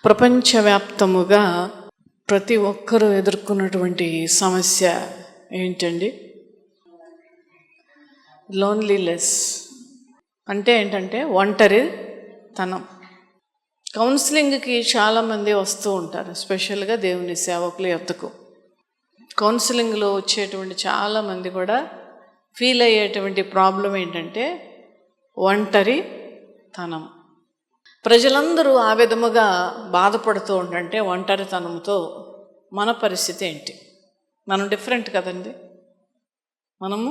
ప్రపంచవ్యాప్తముగా ప్రతి ఒక్కరూ ఎదుర్కొన్నటువంటి సమస్య ఏంటండి? లోన్లీనెస్ అంటే ఏంటంటే ఒంటరితనం. కౌన్సిలింగ్కి చాలామంది వస్తూ ఉంటారు, స్పెషల్గా దేవుని సేవకుల యొద్దకు. కౌన్సిలింగ్లో వచ్చేటువంటి చాలామంది కూడా ఫీల్ అయ్యేటువంటి ప్రాబ్లం ఏంటంటే ఒంటరితనం. ప్రజలందరూ ఆ విధముగా బాధపడుతూ ఉంటే ఒంటరితనంతో మన పరిస్థితి ఏంటి? మనం డిఫరెంట్ కదండి, మనము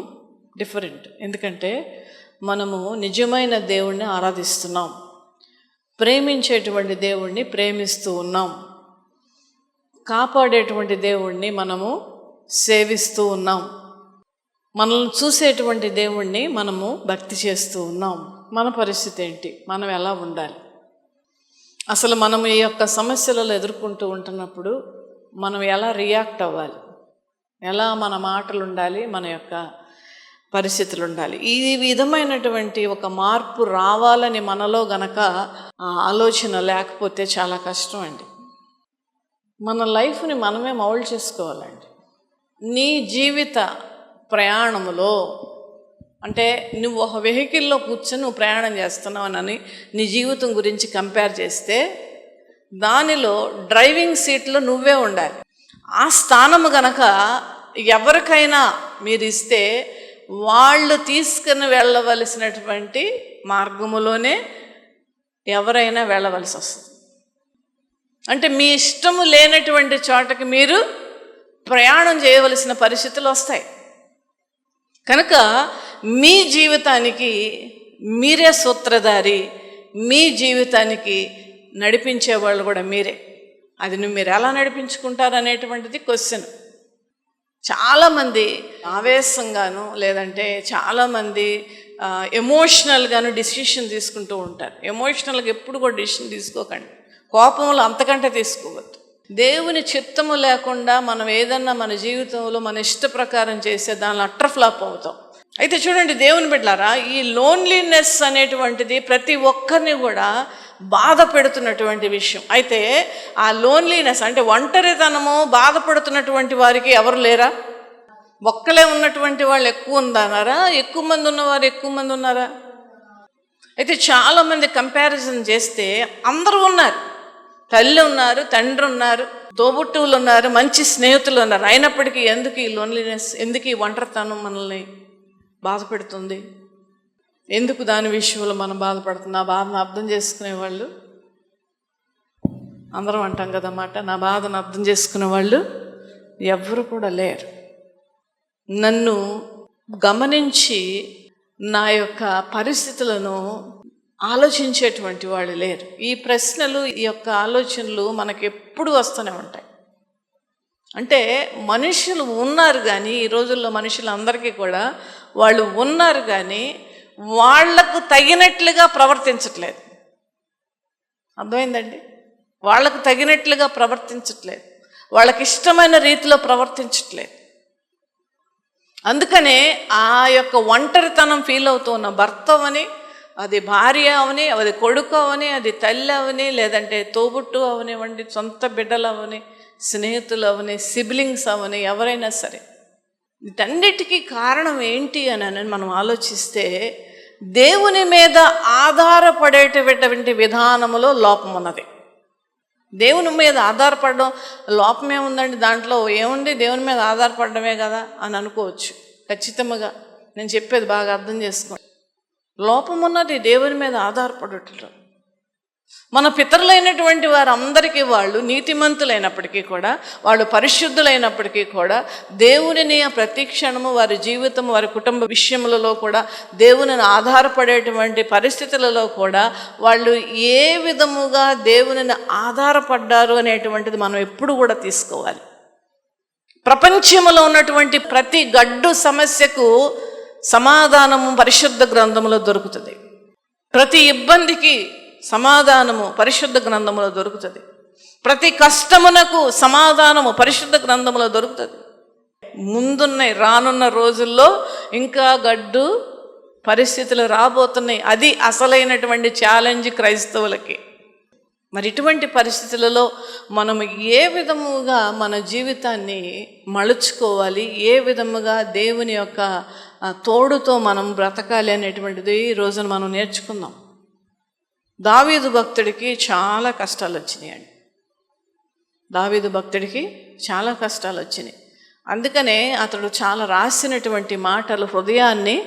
డిఫరెంట్. ఎందుకంటే మనము నిజమైన దేవుణ్ణి ఆరాధిస్తున్నాం, ప్రేమించేటువంటి దేవుణ్ణి ప్రేమిస్తూ ఉన్నాం, కాపాడేటువంటి దేవుణ్ణి మనము సేవిస్తూ ఉన్నాం, మనల్ని చూసేటువంటి దేవుణ్ణి మనము భక్తి చేస్తూ ఉన్నాం. మన పరిస్థితి ఏంటి? మనం ఎలా ఉండాలి? అసలు మనం ఈ యొక్క సమస్యలలో ఎదుర్కొంటూ ఉంటున్నప్పుడు మనం ఎలా రియాక్ట్ అవ్వాలి, ఎలా మన మాటలు ఉండాలి, మన యొక్క పరిస్థితులు ఉండాలి? ఈ విధమైనటువంటి ఒక మార్పు రావాలని మనలో గనక ఆలోచన లేకపోతే చాలా కష్టం అండి. మన లైఫ్ని మనమే మౌల్డ్ చేసుకోవాలండి. నీ జీవిత ప్రయాణములో అంటే నువ్వు ఒక వెహికల్లో కూర్చొని నువ్వు ప్రయాణం చేస్తున్నావని నీ జీవితం గురించి కంపేర్ చేస్తే దానిలో డ్రైవింగ్ సీట్లో నువ్వే ఉండాలి. ఆ స్థానము గనక ఎవరికైనా మీరు ఇస్తే వాళ్ళు తీసుకుని వెళ్ళవలసినటువంటి మార్గములోనే ఎవరైనా వెళ్ళవలసి వస్తుంది. అంటే మీ ఇష్టము లేనటువంటి చోటకి మీరు ప్రయాణం చేయవలసిన పరిస్థితులు వస్తాయి. కనుక మీ జీవితానికి మీరే సూత్రధారి, మీ జీవితానికి నడిపించేవాళ్ళు కూడా మీరే. అది మీరు ఎలా నడిపించుకుంటారు అనేటువంటిది క్వశ్చన్. చాలామంది ఆవేశంగాను లేదంటే చాలామంది ఎమోషనల్గాను డిసిషన్ తీసుకుంటూ ఉంటారు. ఎమోషనల్గా ఎప్పుడు కూడా డిసిషన్ తీసుకోకండి, కోపంలో అంతకంటే తీసుకోవద్దు. దేవుని చిత్తము లేకుండా మనం ఏదన్నా మన జీవితంలో మన ఇష్ట ప్రకారం చేసే దానిలో అట్టర్ ఫ్లాప్ అవుతాం. అయితే చూడండి దేవుని బిడ్డలారా, ఈ లోన్లీనెస్ అనేటువంటిది ప్రతి ఒక్కరిని కూడా బాధ పెడుతున్నటువంటి విషయం. అయితే ఆ లోన్లీనెస్ అంటే ఒంటరితనము బాధపడుతున్నటువంటి వారికి ఎవరు లేరా? ఒక్కలే ఉన్నటువంటి వాళ్ళు ఎక్కువ ఉందన్నారా? ఎక్కువ మంది ఉన్నవారు ఎక్కువ మంది ఉన్నారా? అయితే చాలామంది కంపారిజన్ చేస్తే అందరూ ఉన్నారు. తల్లి ఉన్నారు, తండ్రి ఉన్నారు, తోబుట్టువులు ఉన్నారు, మంచి స్నేహితులు ఉన్నారు. అయినప్పటికీ ఎందుకు ఈ లోన్లీనెస్, ఎందుకు ఈ ఒంటరితనం మనల్ని బాధ పెడుతుంది? ఎందుకు దాని విషయంలో మనం బాధపడుతుంది? ఆ బాధను అర్థం చేసుకునేవాళ్ళు అందరం అంటాం కదన్నమాట, నా బాధను అర్థం చేసుకునే వాళ్ళు ఎవరు కూడా లేరు. నన్ను గమనించి నా యొక్క పరిస్థితులను ఆలోచించేటువంటి వాళ్ళు లేరు. ఈ ప్రశ్నలు, ఈ యొక్క ఆలోచనలు మనకు ఎప్పుడు వస్తూనే ఉంటాయి. అంటే మనుషులు ఉన్నారు కానీ ఈ రోజుల్లో మనుషులందరికీ కూడా వాళ్ళు ఉన్నారు కానీ వాళ్లకు తగినట్లుగా ప్రవర్తించట్లేదు. అర్థమైందండి? వాళ్ళకు తగినట్లుగా ప్రవర్తించట్లేదు, వాళ్ళకి ఇష్టమైన రీతిలో ప్రవర్తించట్లేదు. అందుకనే ఆ యొక్క ఒంటరితనం ఫీల్ అవుతూ ఉన్న భర్త అవని, అది భార్య అవని, అది కొడుకు అవని, అది తల్లి అవని, లేదంటే తోబుట్టు అవనివ్వండి, సొంత బిడ్డలు అవని, స్నేహితులు అవని, సిబ్లింగ్స్ అవని, ఎవరైనా సరే వీటన్నిటికీ కారణం ఏంటి అని మనం ఆలోచిస్తే దేవుని మీద ఆధారపడేటటువంటి విధానములో లోపం ఉన్నది. దేవుని మీద ఆధారపడడం లోపమే ఉందండి. దాంట్లో ఏముంది? దేవుని మీద ఆధారపడమే కదా అని అనుకోవచ్చు. ఖచ్చితంగా నేను చెప్పేది బాగా అర్థం చేసుకోండి. లోపం ఉన్నది దేవుని మీద ఆధారపడటం. మన పితరులైనటువంటి వారందరికీ వాళ్ళు నీతిమంతులైనప్పటికీ కూడా, వాళ్ళు పరిశుద్ధులైనప్పటికీ కూడా దేవునిని ప్రతి క్షణము వారి జీవితం, వారి కుటుంబ విషయములలో కూడా దేవునిని ఆధారపడేటువంటి పరిస్థితులలో కూడా వాళ్ళు ఏ విధముగా దేవునిని ఆధారపడ్డారు అనేటువంటిది మనం ఎప్పుడు కూడా తీసుకోవాలి. ప్రపంచంలో ఉన్నటువంటి ప్రతి గడ్డు సమస్యకు సమాధానము పరిశుద్ధ గ్రంథములో దొరుకుతుంది. ప్రతి ఇబ్బందికి సమాధానము పరిశుద్ధ గ్రంథములో దొరుకుతుంది. ప్రతి కష్టమునకు సమాధానము పరిశుద్ధ గ్రంథములో దొరుకుతుంది. ముందున్న రానున్న రోజుల్లో ఇంకా గడ్డు పరిస్థితులు రాబోతున్నాయి. అది అసలైనటువంటి ఛాలెంజ్ క్రైస్తవులకి. మరి ఇటువంటి పరిస్థితులలో మనం ఏ విధముగా మన జీవితాన్ని మలుచుకోవాలి, ఏ విధముగా దేవుని యొక్క తోడుతో మనం బ్రతకాలి అనేటువంటిది ఈ రోజున మనం నేర్చుకుందాం. దావీదు భక్తుడికి చాలా కష్టాలు వచ్చినాయండి. దావీదు భక్తుడికి చాలా కష్టాలు వచ్చినాయి. అందుకనే అతడు చాలా రాసినటువంటి మాటలు హృదయాన్ని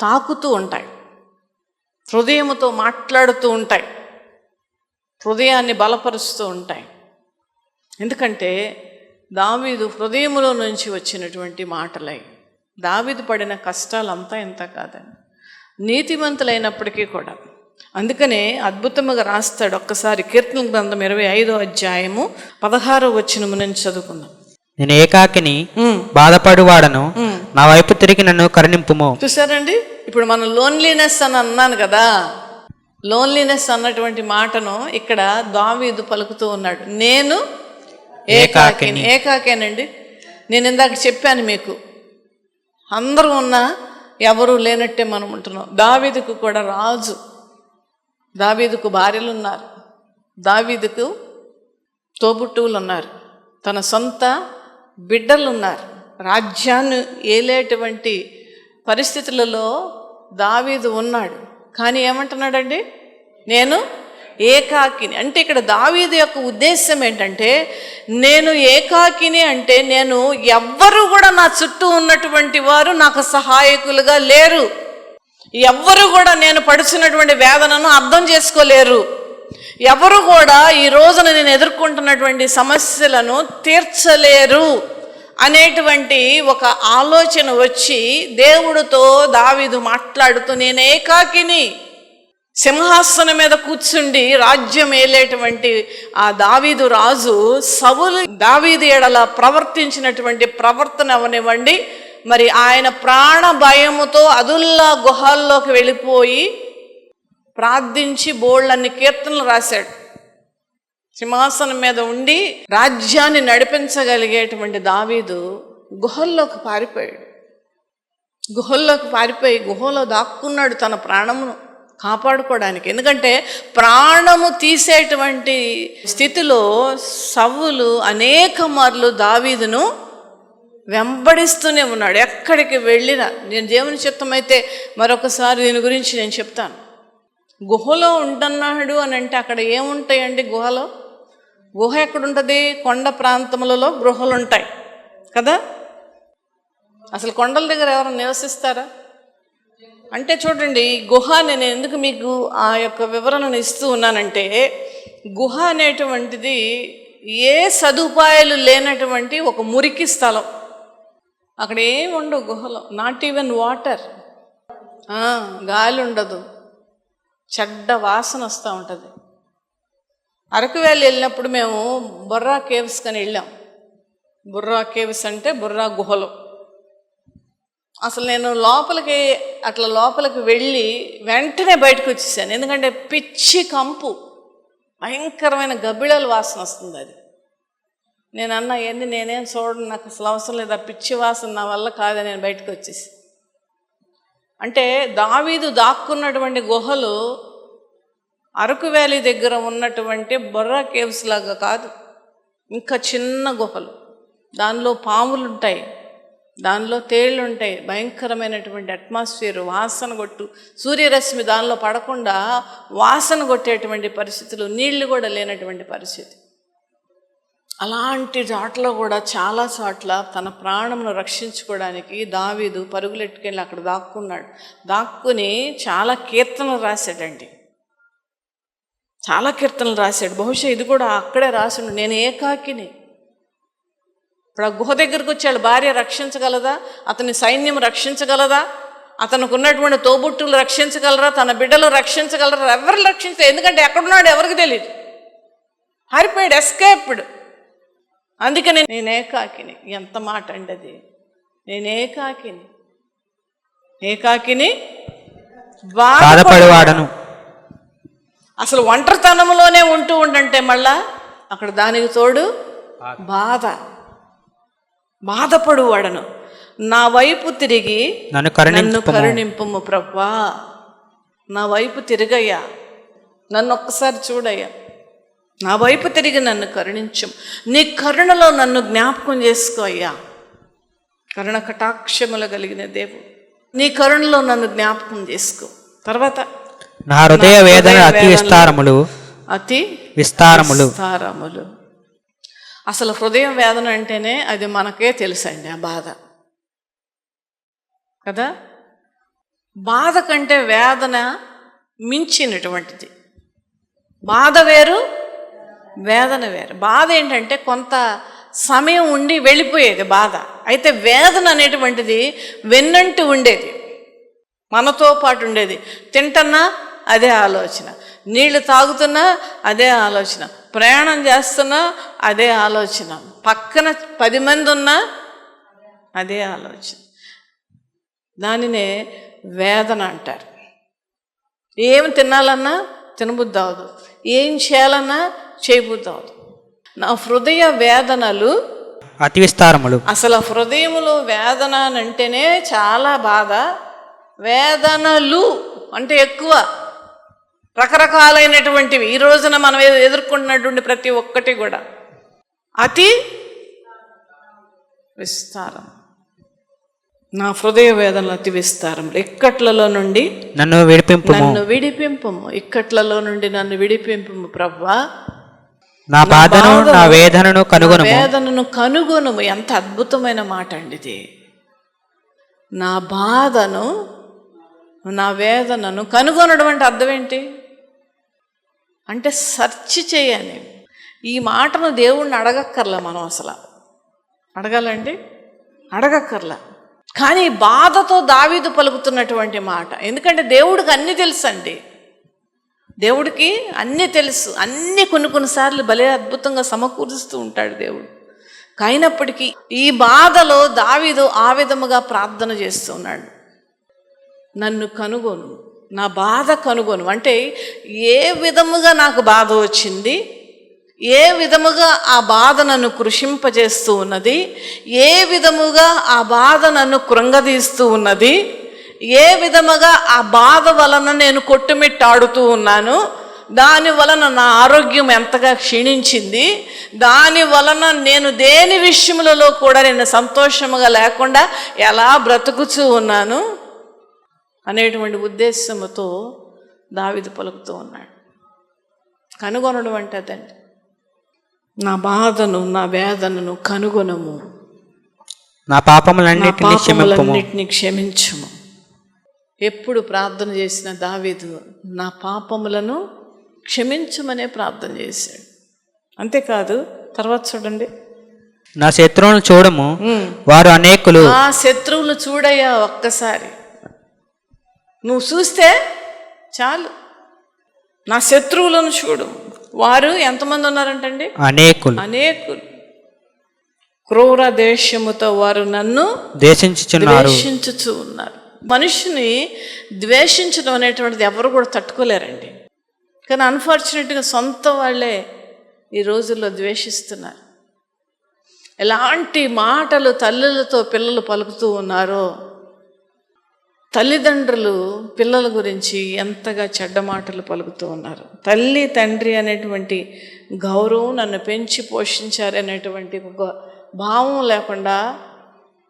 తాకుతూ ఉంటాయి, హృదయముతో మాట్లాడుతూ ఉంటాయి, హృదయాన్ని బలపరుస్తూ ఉంటాయి. ఎందుకంటే దావీదు హృదయములో నుంచి వచ్చినటువంటి మాటలై. దావీదు పడిన కష్టాలంతా ఎంత కాదండి, నీతిమంతులైనప్పటికీ కూడా. అందుకనే అద్భుతముగా రాస్తాడు. ఒక్కసారి కీర్తన గ్రంథం 25వ అధ్యాయము 16వ వచనము నుంచి చదువుకుందాం. నేను ఏకాకిని బాధపడువాడను, నా వైపు తిరిగి నన్ను కరుణింపుము. చూసారండి, ఇప్పుడు మనం లోన్లీనెస్ అని అన్నాను కదా, లోన్లీనెస్ అన్నటువంటి మాటను ఇక్కడ దావీదు పలుకుతూ ఉన్నాడు. నేను ఏకాకిని. ఏకాకేనండి. నేను ఇందాక చెప్పాను మీకు, అందరూ ఉన్నా ఎవరు లేనట్టే మనం ఉంటున్నాం. దావీదుకు కూడా రాజు, దావీదుకు భార్యలు ఉన్నారు, దావీదుకు తోబుట్టువులు ఉన్నారు, తన సొంత బిడ్డలు ఉన్నారు. రాజ్యాన్ని ఏలేటువంటి పరిస్థితులలో దావీదు ఉన్నాడు. కానీ ఏమంటున్నాడండి, నేను ఏకాకిని. అంటే ఇక్కడ దావీదు యొక్క ఉద్దేశం ఏంటంటే, నేను ఏకాకిని అంటే నేను ఎవ్వరు కూడా నా చుట్టూ ఉన్నటువంటి వారు నాకు సహాయకులుగా లేరు, ఎవ్వరు కూడా నేను పడుచున్నటువంటి వేదనను అర్థం చేసుకోలేరు, ఎవరు కూడా ఈ రోజున నేను ఎదుర్కొంటున్నటువంటి సమస్యలను తీర్చలేరు అనేటువంటి ఒక ఆలోచన వచ్చి దేవుడితో దావీదు మాట్లాడుతూ, నేను ఏకాకిని. సింహాసనం మీద కూర్చుండి రాజ్యం ఏలేటువంటి ఆ దావీదు రాజు సౌలు దావీదు ఎడల ప్రవర్తించినటువంటి ప్రవర్తన అవనివ్వండి, మరి ఆయన ప్రాణ భయముతో అదుల్లా గుహల్లోకి వెళ్ళిపోయి ప్రార్థించి బోళ్ళన్ని కీర్తనలు రాశాడు. సింహాసనం మీద ఉండి రాజ్యాన్ని నడిపించగలిగేటువంటి దావీదు గుహల్లోకి పారిపోయాడు. గుహల్లోకి పారిపోయి గుహలో దాక్కున్నాడు తన ప్రాణమును కాపాడుకోవడానికి. ఎందుకంటే ప్రాణము తీసేటువంటి స్థితిలో సౌలు అనేక మార్లు దావీదును వెంబడిస్తూనే ఉన్నాడు. ఎక్కడికి వెళ్ళినా, నేను దేవుని చిత్తమైతే మరొకసారి దీని గురించి నేను చెప్తాను. గుహలో ఉంటున్నాడు అని అంటే అక్కడ ఏముంటాయండి? గుహలో, గుహ ఎక్కడుంటుంది? కొండ ప్రాంతములలో గృహలు ఉంటాయి కదా. అసలు కొండల దగ్గర ఎవరైనా నివసిస్తారా అంటే చూడండి, గుహ నేను ఎందుకు మీకు ఆ యొక్క వివరణను ఇస్తూ ఉన్నానంటే, గుహ అనేటువంటిది ఏ సదుపాయాలు లేనటువంటి ఒక మురికి స్థలం. అక్కడ ఏమి ఉండవు గుహలో, నాట్ ఈవెన్ వాటర్, గాలి ఉండదు, చెడ్డ వాసన వస్తూ ఉంటుంది. అరకు వ్యాలీ వెళ్ళినప్పుడు మేము బొర్రా కేవ్స్ కని వెళ్ళాం. బుర్రా కేవ్స్ అంటే బుర్రా గుహలు. అసలు నేను లోపలికి వెళ్ళి వెంటనే బయటకు వచ్చేసాను. ఎందుకంటే పిచ్చి కంపు, భయంకరమైన గబ్బిళాల వాసన వస్తుంది. అది నేను అన్నా, ఏంది నేనేం చూడను, నాకు అసలు అవసరం లేదు, ఆ పిచ్చి వాసన నా వల్ల కాదని నేను బయటకు వచ్చేసి. అంటే దావీదు దాక్కున్నటువంటి గుహలు అరకు వ్యాలీ దగ్గర ఉన్నటువంటి బొర్రా కేవ్స్ లాగా కాదు, ఇంకా చిన్న గుహలు. దానిలో పాములు ఉంటాయి, దానిలో తేళ్ళు ఉంటాయి, భయంకరమైనటువంటి అట్మాస్ఫియర్, వాసన కొట్టు, సూర్యరశ్మి దానిలో పడకుండా వాసన కొట్టేటువంటి పరిస్థితులు, నీళ్లు కూడా లేనటువంటి పరిస్థితి. అలాంటి చోట్ల కూడా చాలా చోట్ల తన ప్రాణమును రక్షించుకోవడానికి దావీదు పరుగులెట్టుకెళ్ళి అక్కడ దాక్కున్నాడు. దాక్కుని చాలా కీర్తనలు రాశాడండి, చాలా కీర్తనలు రాశాడు. బహుశా ఇది కూడా అక్కడే రాసిండు, నేను ఏకాకిని. ఇప్పుడు ఆ గుహ దగ్గరకు వచ్చాడు. భార్య రక్షించగలదా? అతని సైన్యం రక్షించగలదా? అతనికి ఉన్నటువంటి తోబుట్టులు రక్షించగలరా? తన బిడ్డలు రక్షించగలరా? ఎవరు రక్షించలేదు. ఎందుకంటే ఎక్కడున్నాడు ఎవరికి తెలియదు, పారిపోయాడు, ఎస్కేప్డ్. అందుకని నేను ఏకాకిని. ఎంత మాట అండి అది, నేను ఏకాకిని, ఏకాకిని బాధపడేవాడను. అసలు ఒంటరితనంలోనే ఉంటూ ఉండంటే మళ్ళా అక్కడ దానికి తోడు బాధపడువాడను. నా వైపు తిరిగి నన్ను కరుణింపుము ప్రభువా, నా వైపు తిరిగయ్యా, నన్ను ఒక్కసారి చూడయ్యా. నా వైపు తిరిగి నన్ను కరుణించు. నీ కరుణలో నన్ను జ్ఞాపకం చేసుకో అయ్యా. కరుణ కటాక్షములు కలిగిన దేవుడు, నీ కరుణలో నన్ను జ్ఞాపకం చేసుకో. తర్వాత నా హృదయ వేదన అతి విస్తారములు విస్తారములు. అసలు హృదయ వేదన అంటేనే అది మనకే తెలుసండి, ఆ బాధ కదా. బాధ కంటే వేదన మించినటువంటిది. బాధ వేరు, వేదన వేరు. బాధ ఏంటంటే కొంత సమయం ఉండి వెళ్ళిపోయేది బాధ. అయితే వేదన అనేటువంటిది వెన్నంటి ఉండేది, మనతో పాటు ఉండేది. తింటున్నా అదే ఆలోచన, నీళ్లు తాగుతున్నా అదే ఆలోచన, ప్రయాణం చేస్తున్నా అదే ఆలోచన, పక్కన 10 మంది ఉన్నా అదే ఆలోచన. దానినే వేదన అంటారు. ఏం తినాలన్నా తినబుద్ధి అవదు, ఏం చేయాలన్నా చేయబుద్ధి అవదు. నా హృదయ వేదనలు అతి విస్తారములు. అసలు హృదయములో వేదన అంటేనే చాలా బాధ. వేదనలు అంటే ఎక్కువ, రకరకాలైనటువంటివి. ఈ రోజున మనం ఎదుర్కొన్నటువంటి ప్రతి ఒక్కటి కూడా అతి విస్తారం. నా హృదయ వేదనలు అతి విస్తారం. ఇక్కట్లలో నుండి నన్ను విడిపింపుము. ఇక్కట్లలో నుండి నన్ను విడిపింపుము ప్రభువా. నా బాధను నా వేదనను కనుగొనుము. ఎంత అద్భుతమైన మాట అండి ఇది. నా బాధను నా వేదనను కనుగొనడం అంటే అర్థం ఏంటి అంటే సెర్చ్ చేయని. ఈ మాటను దేవుణ్ణి అడగక్కర్లా మనం, అసలు అడగాలండి, అడగక్కర్లా. కానీ బాధతో దావీదు పలుకుతున్నటువంటి మాట. ఎందుకంటే దేవుడికి అన్నీ తెలుసు అండి, దేవుడికి అన్నీ తెలుసు. అన్నీ కొన్నిసార్లు భలే అద్భుతంగా సమకూరుస్తూ ఉంటాడు దేవుడు. అయినప్పటికీ ఈ బాధలో దావీదు ఆ విధముగా ప్రార్థన చేస్తూ ఉన్నాడు. నన్ను కనుగొను, నా బాధ కనుగొను. అంటే ఏ విధముగా నాకు బాధ వచ్చింది, ఏ విధముగా ఆ బాధ నన్ను కృషింపజేస్తూ ఉన్నది, ఏ విధముగా ఆ బాధ నన్ను కృంగదీస్తూ ఉన్నది, ఏ విధముగా ఆ బాధ వలన నేను కొట్టుమిట్టాడుతూ ఉన్నాను, దాని వలన నా ఆరోగ్యం ఎంతగా క్షీణించింది, దాని వలన నేను దేని విషయములలో కూడా నేను సంతోషముగా లేకుండా ఎలా బ్రతుకుతూ ఉన్నాను అనేటువంటి ఉద్దేశంతో దావీదు పలుకుతూ ఉన్నాడు. కనుగొనడం అంటే అదండి. నా బాధను నా వేదనను కనుగొనము, నా పాపములన్నిటిని క్షమించుము. ఎప్పుడు ప్రార్థన చేసిన దావీదు నా పాపములను క్షమించమనే ప్రార్థన చేశాడు. అంతేకాదు, తర్వాత చూడండి, నా శత్రువులను చూడము, వారు అనేకులు. ఆ శత్రువులు చూడయ్యా, ఒక్కసారి నువ్వు చూస్తే చాలు. నా శత్రువులను చూడు. వారు ఎంతమంది ఉన్నారంటండి? అనేకులు. క్రూర దేశముతో వారు నన్ను ద్వేషించుచు ఉన్నారు. మనిషిని ద్వేషించడం అనేటువంటిది ఎవరు కూడా తట్టుకోలేరండి. కానీ అన్ఫార్చునేట్గా సొంత వాళ్ళే ఈ రోజుల్లో ద్వేషిస్తున్నారు. ఎలాంటి మాటలు తల్లులతో పిల్లలు పలుకుతూ ఉన్నారో, తల్లిదండ్రులు పిల్లల గురించి ఎంతగా చెడ్డ మాటలు పలుకుతూ ఉన్నారు. తల్లి తండ్రి అనేటువంటి గౌరవం, నన్ను పెంచి పోషించారు అనేటువంటి ఒక భావం లేకుండా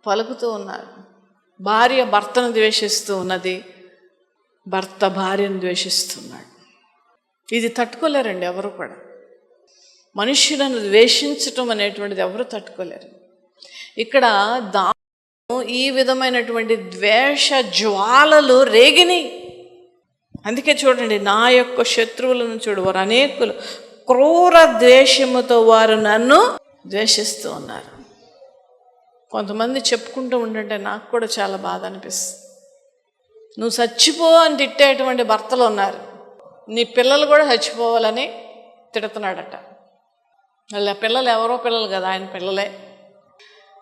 పలుకుతూ ఉన్నారు. భార్య భర్తను ద్వేషిస్తూ ఉన్నది, భర్త భార్యను ద్వేషిస్తున్నాడు. ఇది తట్టుకోలేరండి ఎవరు కూడా. మనుషులను ద్వేషించటం అనేటువంటిది ఎవరు తట్టుకోలేరు. ఇక్కడ ఈ విధమైనటువంటి ద్వేష జ్వాలలు రేగినాయి. అందుకే చూడండి, నా యొక్క శత్రువులను చూడు, వారు అనేకులు, క్రూర ద్వేషముతో వారు నన్ను ద్వేషిస్తూ ఉన్నారు. కొంతమంది చెప్పుకుంటూ ఉంటుంటే నాకు కూడా చాలా బాధ అనిపిస్తుంది. నువ్వు చచ్చిపో అని తిట్టేటువంటి భర్తలు ఉన్నారు. నీ పిల్లలు కూడా చచ్చిపోవాలని తిడుతున్నాడట. వాళ్ళ పిల్లలు ఎవరో పిల్లలు కదా, ఆయన పిల్లలే.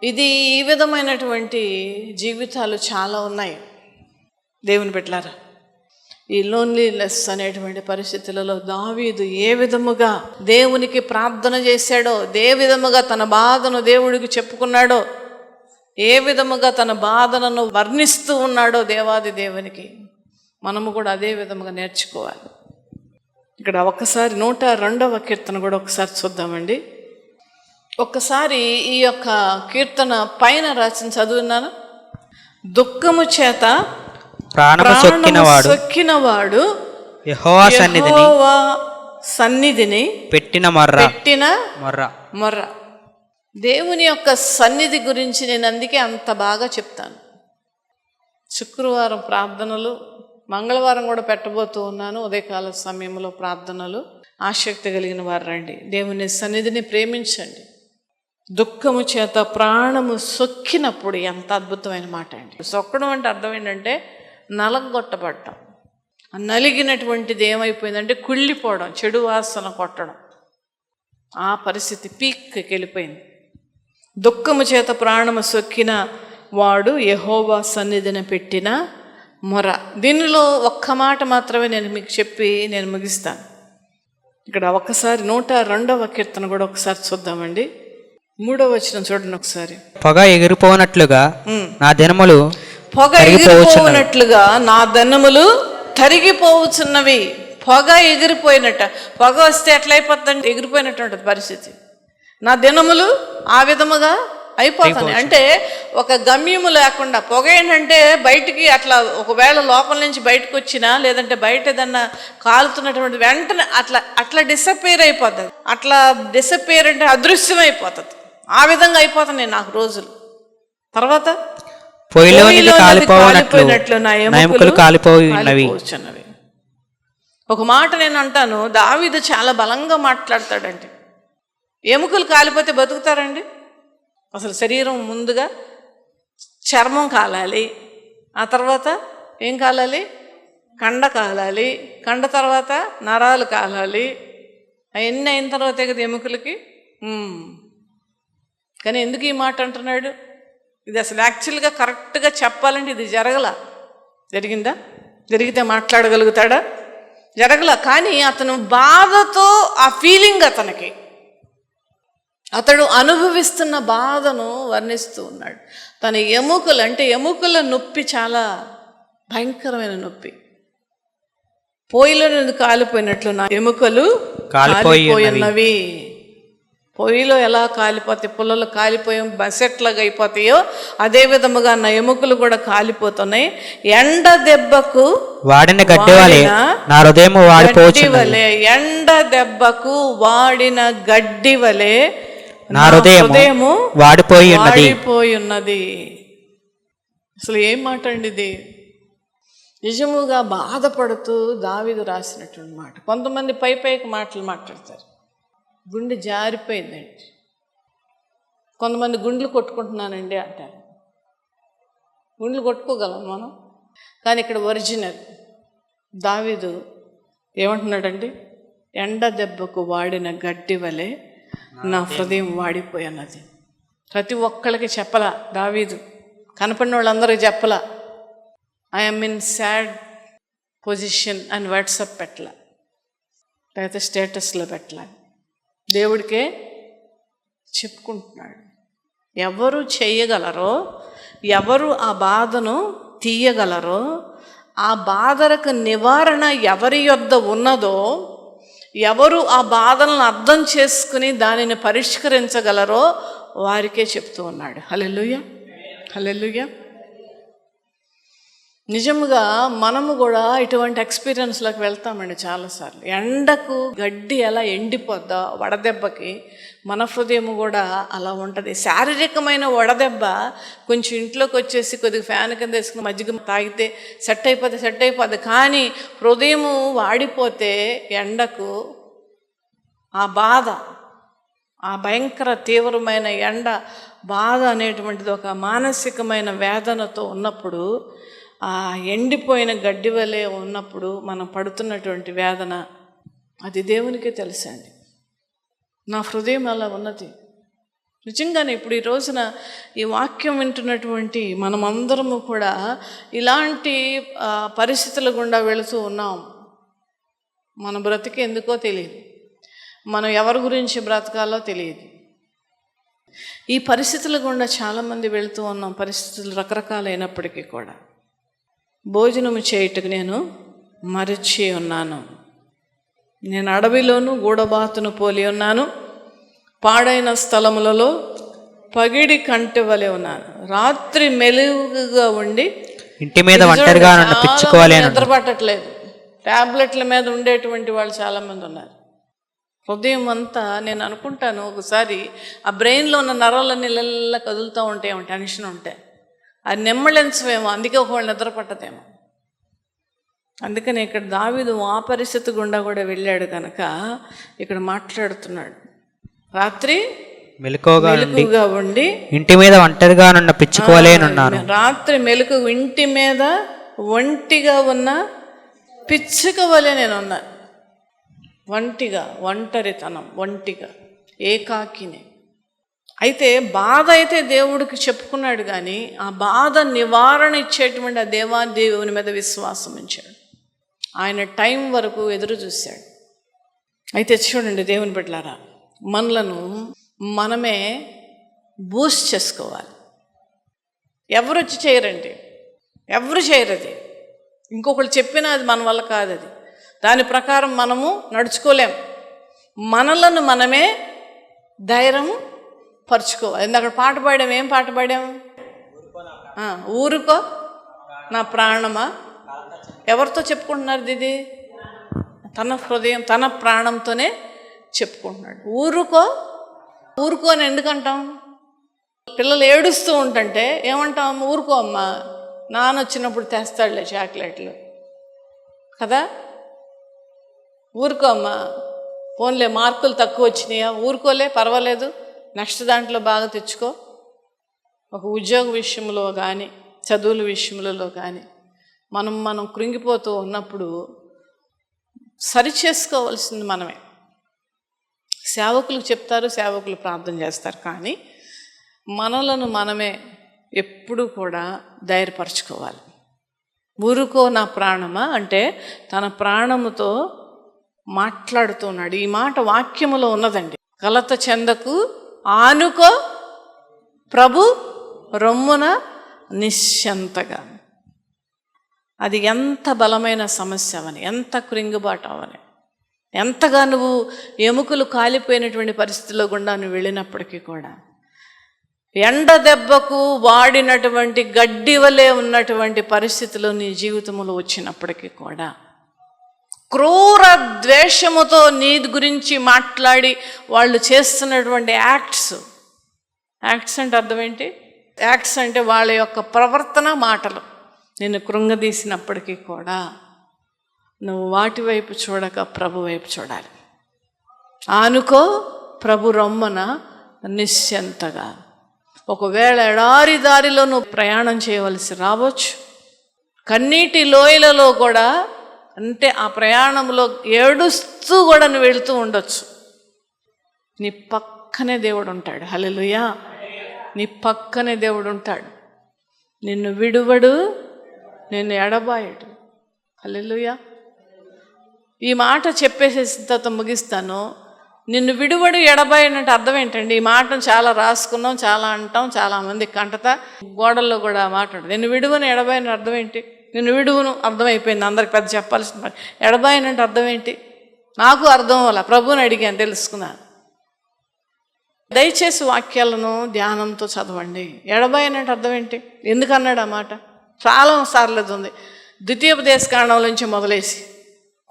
ఇది ఈ విధమైనటువంటి జీవితాలు చాలా ఉన్నాయి దేవుని బిడ్డలారా. ఈ లోన్లీనెస్ అనేటువంటి పరిస్థితులలో దావీదు ఏ విధముగా దేవునికి ప్రార్థన చేశాడో, ఏ విధముగా తన బాధను దేవుడికి చెప్పుకున్నాడో, ఏ విధముగా తన బాధలను వర్ణిస్తూ ఉన్నాడో దేవాది దేవునికి, మనము కూడా అదే విధముగా నేర్చుకోవాలి. ఇక్కడ ఒక్కసారి 102వ కీర్తన కూడా ఒకసారి చూద్దామండి. ఒక్కసారి ఈ యొక్క కీర్తన పైన రాసిన చదువున్నాను. దుఃఖము చేత ప్రాణము సొక్కినవాడు యెహోవా సన్నిధిని పెట్టిన మొర్ర. దేవుని యొక్క సన్నిధి గురించి నేను అందుకే అంత బాగా చెప్తాను. శుక్రవారం ప్రార్థనలు, మంగళవారం కూడా పెట్టబోతూ ఉన్నాను. ఉదయకాల సమయంలో ప్రార్థనలు. ఆసక్తి కలిగిన వారు రండి. దేవుని సన్నిధిని ప్రేమించండి. దుఃఖము చేత ప్రాణము సొక్కినప్పుడు ఎంత అద్భుతమైన మాట అండి. సొక్కడం అంటే అర్థం ఏంటంటే నలగొట్టబడటం. నలిగినటువంటిది ఏమైపోయిందంటే కుళ్ళిపోవడం, చెడు వాసన కొట్టడం. ఆ పరిస్థితి పీక్కి వెళ్ళిపోయింది. దుఃఖము చేత ప్రాణము సొక్కిన వాడు యెహోవా సన్నిధిని పెట్టిన మొర. దీనిలో ఒక్క మాట మాత్రమే నేను మీకు చెప్పి నేను ముగిస్తాను. ఇక్కడ ఒకసారి 102వ కీర్తన కూడా ఒకసారి చూద్దామండి. 3వ వచనం చూడండి ఒకసారి. పొగ ఎగిరిపోనట్లుగా నా దినములు తరిగిపోవచ్చున్నవి. పొగ ఎగిరిపోయినట్ట. పొగ వస్తే ఎట్లా అయిపోతుందంటే ఎగిరిపోయినట్టు ఉంటుంది పరిస్థితి. నా దినములు ఆ విధముగా అయిపోతాయి. అంటే ఒక గమ్యము లేకుండా. పొగ ఏంటంటే బయటికి అట్లా ఒకవేళ లోపల నుంచి బయటకు వచ్చినా, లేదంటే బయట ఏదన్నా కాలుతున్నటువంటి వెంటనే అట్లా డిసప్పేర్ అయిపోతుంది. అట్లా డిసప్పేర్ అంటే అదృశ్యం అయిపోతుంది. ఆ విధంగా అయిపోతున్నాయి నాకు రోజులు. తర్వాత కాలిపోయినట్లు నా ఎముకలు కాలిపోయినవి. ఒక మాట నేను అంటాను, దావీదు చాలా బలంగా మాట్లాడతాడండి. ఎముకలు కాలిపోతే బతుకుతారండి? అసలు శరీరం ముందుగా చర్మం కాలాలి, ఆ తర్వాత ఏం కాలాలి? కండ కాలాలి, కండ తర్వాత నరాలు కాలాలి. అవన్నీ అయిన తర్వాతే కదా ఎముకలకి. కానీ ఎందుకు ఈ మాట అంటున్నాడు? ఇది అసలు యాక్చువల్గా కరెక్ట్గా చెప్పాలంటే ఇది జరిగిందా? జరిగితే మాట్లాడగలుగుతాడా? జరగల. కానీ అతను బాధతో, ఆ ఫీలింగ్ అతడు అనుభవిస్తున్న బాధను వర్ణిస్తూ ఉన్నాడు. తన ఎముకలు అంటే ఎముకల నొప్పి చాలా భయంకరమైన నొప్పి. పొయ్యిలో నుండి కాలిపోయినట్లు నా ఎముకలు కాలిపోయినవి. పొయ్యిలో ఎలా కాలిపోతాయి, పుల్లలు కాలిపోయి బసెట్లాగా అయిపోతాయో అదే విధముగా నా ఎముకలు కూడా కాలిపోతున్నాయి. ఎండ దెబ్బకు వాడిన గడ్డి వలె నా హృదయం వాడిపోచున్నది. ఎండ దెబ్బకు వాడిన గడ్డి వలె నా హృదయము వాడిపోయి ఉన్నది. అసలు ఏం మాట అండి ఇది? నిజముగా బాధపడుతూ దావీదు రాసినటువంటి మాట. కొంతమంది పైకి మాటలు మాట్లాడతారు. గుండె జారిపోయిందండి. కొంతమంది గుండెలు కొట్టుకుంటున్నానండి అంటారు. గుండెలు కొట్టుకోగలం మనం, కానీ ఇక్కడ ఒరిజినల్ దావీదు ఏమంటున్నాడండి? ఎండ దెబ్బకు వాడిన గడ్డి వలె నా హృదయం వాడిపోయినది. ప్రతి ఒక్కళ్ళకి చెప్పలా దావీదు, కనపడిన వాళ్ళందరికీ చెప్పలా. ఐఎమ్ ఇన్ సాడ్ పొజిషన్ అని వాట్సాప్ పెట్టలా, లేకపోతే స్టేటస్లో పెట్టలా. దేవుడికే చెప్పుకుంటున్నాడు. ఎవరు చేయగలరో, ఎవరు ఆ బాధను తీయగలరో, ఆ బాధలకు నివారణ ఎవరి యొద్ద ఉన్నదో, ఎవరు ఆ బాధలను అర్థం చేసుకుని దానిని పరిష్కరించగలరో వారికే చెప్తూ ఉన్నాడు. హల్లెలూయా, హల్లెలూయా. నిజముగా మనము కూడా ఇటువంటి ఎక్స్పీరియన్స్లోకి వెళ్తామండి చాలాసార్లు. ఎండకు గడ్డి ఎలా ఎండిపోద్దా వడదెబ్బకి, మన హృదయం కూడా అలా ఉంటుంది. శారీరకమైన వడదెబ్బ కొంచెం ఇంట్లోకి వచ్చేసి కొద్దిగా ఫ్యాన్ కింద వేసుకుని మజ్జిగ తాగితే సెట్ అయిపోద్ది. కానీ హృదయము వాడిపోతే ఎండకు ఆ బాధ, ఆ భయంకర తీవ్రమైన ఎండ బాధ అనేటువంటిది ఒక మానసికమైన వేదనతో ఉన్నప్పుడు, ఆ ఎండిపోయిన గడ్డి వలె ఉన్నప్పుడు మనం పడుతున్నటువంటి వేదన అది దేవునికే తెలుసండి. నా హృదయం అలా ఉన్నది. నిజంగానే ఇప్పుడు ఈ రోజున ఈ వాక్యం వింటున్నటువంటి మనమందరము కూడా ఇలాంటి పరిస్థితుల గుండా వెళుతూ ఉన్నాం. మన బ్రతికి ఎందుకో తెలియదు, మనం ఎవరి గురించి బ్రతకాలో తెలియదు. ఈ పరిస్థితుల గుండా చాలామంది వెళుతూ ఉన్నాం. పరిస్థితులు రకరకాలైనప్పటికీ కూడా భోజనము చేయుటకు నేను మరచి ఉన్నాను. నేను అడవిలోను గూడబాతును పోలి ఉన్నాను, పాడైన స్థలములలో పగిడి కంటె వలె ఉన్నాను. రాత్రి మెలుగుగా ఉండి ఇంటి మీద ఒంటరిగా నన్ను పిచ్చుకోవాలి అని నిద్ర పట్టట్లేదు. ట్యాబ్లెట్ల మీద ఉండేటువంటి వాళ్ళు చాలామంది ఉన్నారు. హృదయం అంతా నేను అనుకుంటాను ఒకసారి ఆ బ్రెయిన్లో ఉన్న నరాలన్నీ నెలలా కదులుతూ ఉంటాయేమో, టెన్షన్ ఉంటే అది నెమ్మళించవేమో, అందుకే ఒకవేళ నిద్ర పట్టదేమో. అందుకని ఇక్కడ దావీదు ఆ పరిస్థితి గుండా కూడా వెళ్ళాడు కనుక ఇక్కడ మాట్లాడుతున్నాడు. రాత్రి మెలకుగా ఉండి ఇంటి మీద ఒంటరిగా నన్ను పిచ్చుకోవాలి అని ఉన్నాను. రాత్రి మెలకు ఇంటి మీద ఒంటిగా ఉన్న పిచ్చుక వలె నేను ఉన్నాను. ఒంటిగా, ఒంటరితనం, ఒంటిగా, ఏకాకిని. అయితే బాధ అయితే దేవుడికి చెప్పుకున్నాడు, కానీ ఆ బాధ నివారణ ఇచ్చేటువంటి ఆ దేవుని మీద విశ్వాసం ఉంచాడు. ఆయన టైం వరకు ఎదురు చూశాడు. అయితే చూడండి దేవుని బిడ్డలారా, మనలను మనమే బూస్ట్ చేసుకోవాలి. ఎవరు వచ్చి చేయరండి, ఎవరు చేయరు. అది ఇంకొకళ్ళు చెప్పినా అది మన వల్ల కాదు. అది దాని ప్రకారం మనము నడుచుకోలేం. మనలను మనమే ధైర్యం పరుచుకోవాలి. అక్కడ పాట పాడాము. ఏం పాట పాడాము? ఊరుకో నా ప్రాణమా. ఎవరితో చెప్పుకుంటున్నారు ఇది? తన హృదయం, తన ప్రాణంతోనే చెప్పుకుంటున్నాడు. ఊరుకో ఊరుకో అని ఎందుకంటాం? పిల్లలు ఏడుస్తూ ఉంటుంటే ఏమంటాం? ఊరుకో అమ్మా, నాన్న వచ్చినప్పుడు తెస్తాడులే చాక్లెట్లు కదా. ఊరుకో అమ్మా, పోన్లే మార్కులు తక్కువ వచ్చినాయా, ఊరుకోలే పర్వాలేదు, నెక్స్ట్ దాంట్లో బాగా తెచ్చుకో. ఒక ఉద్యోగ విషయంలో కానీ చదువుల విషయంలో కానీ మనం కృంగిపోతూ ఉన్నప్పుడు సరి చేసుకోవాల్సింది మనమే. సేవకులకు చెప్తారు, సేవకులు ప్రార్థన చేస్తారు, కానీ మనలను మనమే ఎప్పుడూ కూడా ధైర్యపరచుకోవాలి. ఊరుకో నా ప్రాణమా అంటే తన ప్రాణముతో మాట్లాడుతున్నాడు. ఈ మాట వాక్యములో ఉన్నదండి. కలత చెందకు, ఆనుకో ప్రభు రొమ్మున నిశ్చంతగా. అది ఎంత బలమైన సమస్య అవని, ఎంత కృంగుబాటు అవని, ఎంతగా నువ్వు ఎముకలు కాలిపోయినటువంటి పరిస్థితిలో గుండా నువ్వు వెళ్ళినప్పటికీ కూడా, ఎండ దెబ్బకు వాడినటువంటి గడ్డి వలె ఉన్నటువంటి పరిస్థితులు నీ జీవితంలో వచ్చినప్పటికీ కూడా, క్రూర ద్వేషముతో నీ గురించి మాట్లాడి వాళ్ళు చేస్తున్నటువంటి యాక్ట్స్ అంటే అర్థం ఏంటి? యాక్ట్స్ అంటే వాళ్ళ యొక్క ప్రవర్తన, మాటలు నిన్ను కృంగదీసినప్పటికీ కూడా నువ్వు వాటి వైపు చూడక ప్రభు వైపు చూడాలి. ఆనుకో ప్రభు రొమ్మన నిశ్చంతగా. ఒకవేళ ఎడారి దారిలో నువ్వు ప్రయాణం చేయవలసి రావచ్చు, కన్నీటి లోయలలో కూడా, అంటే ఆ ప్రయాణంలో ఏడుస్తూ కూడా నువ్వు వెళుతూ ఉండొచ్చు. నీ పక్కనే దేవుడు ఉంటాడు. హల్లెలూయా. నీ పక్కనే దేవుడు ఉంటాడు. నిన్ను విడువడు, నిన్ను ఎడబాయడు. హల్లెలూయా. ఈ మాట చెప్పేసేసిన తర్వాత ముగిస్తాను. నిన్ను విడువడు, ఎడబాయనంటే అర్థం ఏంటండి? ఈ మాటను చాలా రాసుకున్నాం, చాలా అంటాం, చాలామంది కంటతా గోడల్లో కూడా మాట్లాడు. నిన్ను విడువను, ఎడబాయని అర్థం ఏంటి? నిన్ను విడువును అర్థమైపోయింది, అందరికి పెద్ద చెప్పాల్సిన పని. ఎడబాయనంటే అర్థం ఏంటి? నాకు అర్థం అవ్వాలి, ప్రభువుని అడిగాను, తెలుసుకున్నాను. దయచేసి వాక్యాలను ధ్యానంతో చదవండి. ఎడబాయనంటే అర్థం ఏంటి? ఎందుకన్నాడు ఆ మాట? చాలా సార్లు ఉంది. ద్వితీయోపదేశకాండం నుంచి మొదలేసి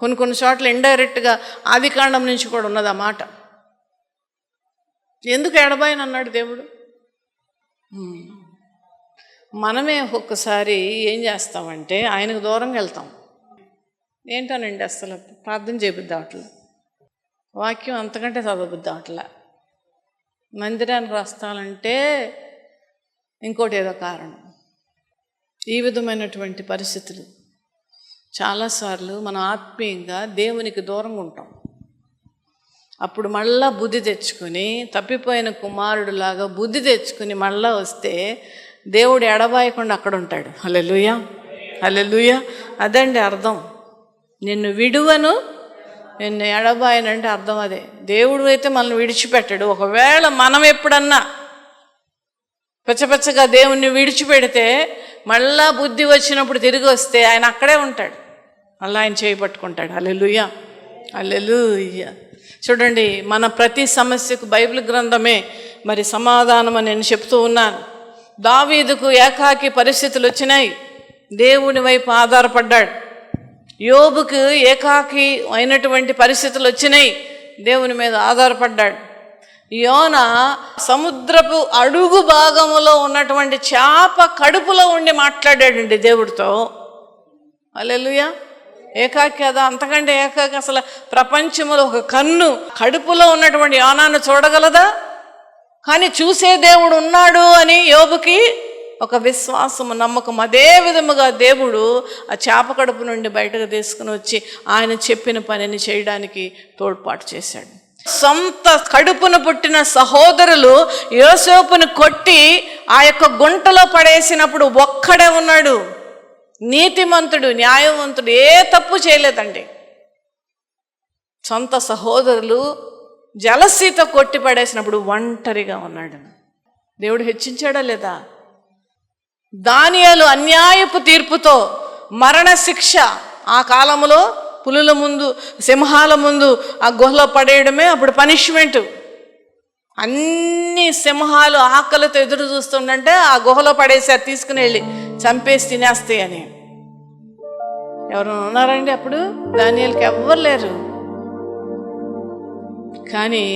కొన్ని చోట్ల ఇండైరెక్ట్గా ఆదికాండం నుంచి కూడా ఉన్నది ఆ మాట. ఎందుకు ఎడబాయని అన్నాడు దేవుడు? మనమే ఒక్కొక్కసారి ఏం చేస్తామంటే ఆయనకు దూరంగా వెళ్తాం. ఏంటోనండి, అసలు ప్రార్థన చేయబుద్ది అవట్లా, వాక్యం అంతకంటే చదవబుద్ది అవట్లా, మందిరానికి వస్తానంటే ఇంకోటి ఏదో కారణం. ఈ విధమైనటువంటి పరిస్థితులు చాలాసార్లు మనం ఆత్మీయంగా దేవునికి దూరంగా ఉంటాం. అప్పుడు మళ్ళా బుద్ధి తెచ్చుకొని, తప్పిపోయిన కుమారుడులాగా బుద్ధి తెచ్చుకుని మళ్ళా వస్తే దేవుడు ఎడబాయకుండా అక్కడ ఉంటాడు. హల్లెలూయా, హల్లెలూయా. అదండి అర్థం. నిన్ను విడువను, నిన్ను ఎడబాయనంటే అర్థం అదే. దేవుడు అయితే మనల్ని విడిచిపెట్టాడు. ఒకవేళ మనం ఎప్పుడన్నా పచ్చపచ్చగా దేవుణ్ణి విడిచిపెడితే మళ్ళా బుద్ధి వచ్చినప్పుడు తిరిగి వస్తే ఆయన అక్కడే ఉంటాడు, మళ్ళీ ఆయన చేయి పట్టుకుంటాడు. హల్లెలూయా. హల్లెలూయా. చూడండి, మన ప్రతి సమస్యకు బైబిల్ గ్రంథమే మరి సమాధానం అని నేను చెప్తూ ఉన్నాను. దావీదుకు ఏకాకి పరిస్థితులు వచ్చినాయి, దేవుని వైపు ఆధారపడ్డాడు. యోబుకు ఏకాకి అయినటువంటి పరిస్థితులు వచ్చినాయి, దేవుని మీద ఆధారపడ్డాడు. యోనా సముద్రపు అడుగు భాగములో ఉన్నటువంటి చేప కడుపులో ఉండి మాట్లాడాడండి దేవుడితో. హల్లెలూయా. ఏకాకి కదా, అంతకంటే ఏకాకి అసలు ప్రపంచంలో ఒక కన్ను కడుపులో ఉన్నటువంటి యోనాను చూడగలదా? కానీ చూసే దేవుడు ఉన్నాడు అని యోబుకి ఒక విశ్వాసము, నమ్మకం. అదే విధముగా దేవుడు ఆ చేప కడుపు నుండి బయటకు తీసుకుని వచ్చి ఆయన చెప్పిన పనిని చేయడానికి తోడ్పాటు చేశాడు. సొంత కడుపును పుట్టిన సహోదరులు యోసేపును కొట్టి ఆ యొక్క గుంటలో పడేసినప్పుడు ఒక్కడే ఉన్నాడు, నీతిమంతుడు, న్యాయవంతుడు, ఏ తప్పు చేయలేదండి. సొంత సహోదరులు జలసీతో కొట్టి పడేసినప్పుడు ఒంటరిగా ఉన్నాడు. దేవుడు హెచ్చించాడా లేదా? దానియేలు అన్యాయపు తీర్పుతో మరణశిక్ష, ఆ కాలంలో పులుల ముందు, సింహాల ముందు ఆ గుహలో పడేయడమే అప్పుడు పనిష్మెంట్. అన్ని సింహాలు ఆకలితో ఎదురు చూస్తుండంటే ఆ గుహలో పడేసారు, తీసుకుని వెళ్ళి చంపేసి తినేస్తాయి అని. ఎవరు ఉన్నారండి అప్పుడు? దానియేలుకి ఎవ్వరు లేరు. కానీ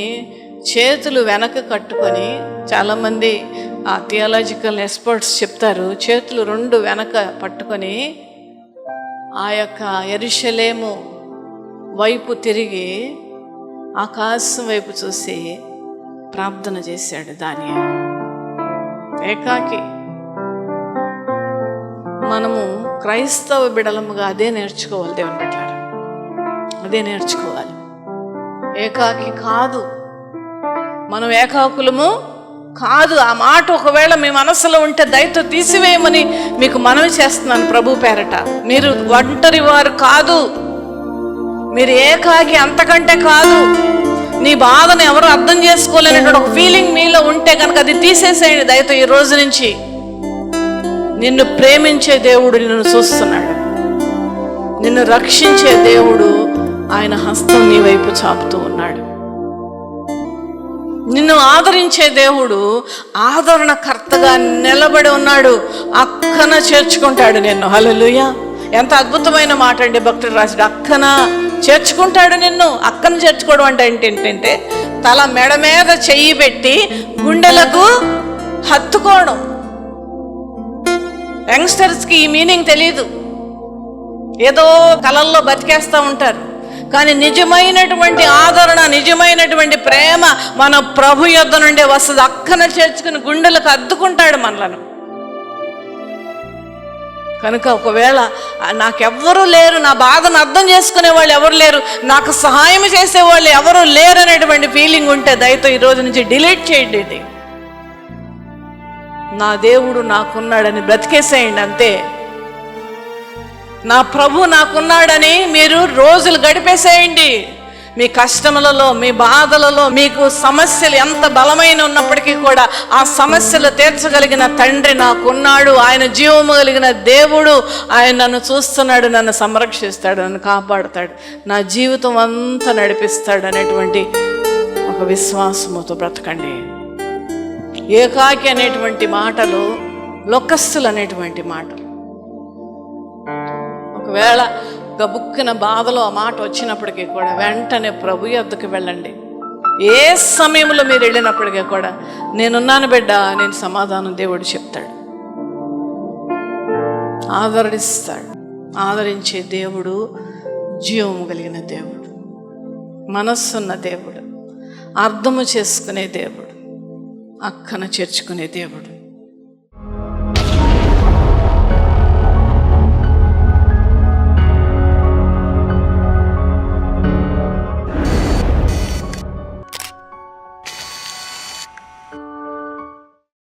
చేతులు వెనక కట్టుకొని, చాలామంది ఆ థియాలజికల్ ఎక్స్పర్ట్స్ చెప్తారు, చేతులు రెండు వెనక పట్టుకొని ఆ యొక్క యెరూషలేము వైపు తిరిగి ఆకాశం వైపు చూసి ప్రార్థన చేశాడు దానియేలు. ఏకాకి. మనము క్రైస్తవ బిడలముగా అదే నేర్చుకోవాలి దేవుని బిడ్డలారా, అదే నేర్చుకోవాలి. ఏకాకి కాదు, మనం ఏకాకులము కాదు. ఆ మాట ఒకవేళ మీ మనసులో ఉంటే దయతో తీసివేయమని మీకు మనవి చేస్తున్నాను ప్రభు పేరట. మీరు ఒంటరి వారు కాదు, మీరు ఏకాకి, అంతకంటే కాదు. నీ బాధను ఎవరు అర్థం చేసుకోలేనటువంటి ఒక ఫీలింగ్ మీలో ఉంటే కనుక అది తీసేసేయండి దయతో. ఈ రోజు నుంచి నిన్ను ప్రేమించే దేవుడు నిన్ను చూస్తున్నాడు, నిన్ను రక్షించే దేవుడు ఆయన హస్తం నీ వైపు చాపుతూ ఉన్నాడు. నిన్ను ఆదరించే దేవుడు ఆదరణకర్తగా నిలబడి ఉన్నాడు, అక్కన చేర్చుకుంటాడు నిన్ను. హల్లెలూయా. ఎంత అద్భుతమైన మాట అండి భక్తుడు రాశాడు, అక్కన చేర్చుకుంటాడు నిన్ను. అక్కన చేర్చుకోవడం అంటే ఏంటంటే తల మెడ మీద చెయ్యి పెట్టి గుండెలకు హత్తుకోవడం. యంగ్స్టర్స్కి ఈ మీనింగ్ తెలీదు, ఏదో కలల్లో బతికేస్తూ ఉంటారు. కానీ నిజమైనటువంటి ఆదరణ, నిజమైనటువంటి ప్రేమ మన ప్రభు యొద్ద నుండే వస్తుంది. అక్కన చేర్చుకుని గుండెలకు అద్దుకుంటాడు మనలను. కనుక ఒకవేళ నాకెవ్వరూ లేరు, నా బాధను అర్థం చేసుకునే వాళ్ళు ఎవరు లేరు, నాకు సహాయం చేసేవాళ్ళు ఎవరు లేరు అనేటువంటి ఫీలింగ్ ఉంటే దయతో ఈరోజు నుంచి డిలీట్ చేయండి. ఇది నా దేవుడు నాకున్నాడని బ్రతికేసేయండి అంతే. నా ప్రభు నాకున్నాడని మీరు రోజులు గడిపేసేయండి. మీ కష్టములలో, మీ బాధలలో, మీకు సమస్యలు ఎంత బలమైన ఉన్నప్పటికీ కూడా ఆ సమస్యలు తీర్చగలిగిన తండ్రి నాకున్నాడు, ఆయన జీవము కలిగిన దేవుడు, ఆయన నన్ను చూస్తున్నాడు, నన్ను సంరక్షిస్తాడు, నన్ను కాపాడుతాడు, నా జీవితం అంతా నడిపిస్తాడు అనేటువంటి ఒక విశ్వాసముతో బ్రతకండి. ఏకాకి అనేటువంటి మాటలు లోకస్తులు అనేటువంటి మాటలు. ఒకవేళ గబుక్కిన బాధలో ఆ మాట వచ్చినప్పటికీ కూడా వెంటనే ప్రభు యొద్దకు వెళ్ళండి. ఏ సమయంలో మీరు వెళ్ళినప్పటికీ కూడా నేనున్నాను బిడ్డ, నేను సమాధానం దేవుడు చెప్తాడు, ఆదరిస్తాడు. ఆదరించే దేవుడు జీవము కలిగిన దేవుడు, మనస్సున్న దేవుడు, అర్థము చేసుకునే దేవుడు, అక్కన చేర్చుకునే దేవుడు.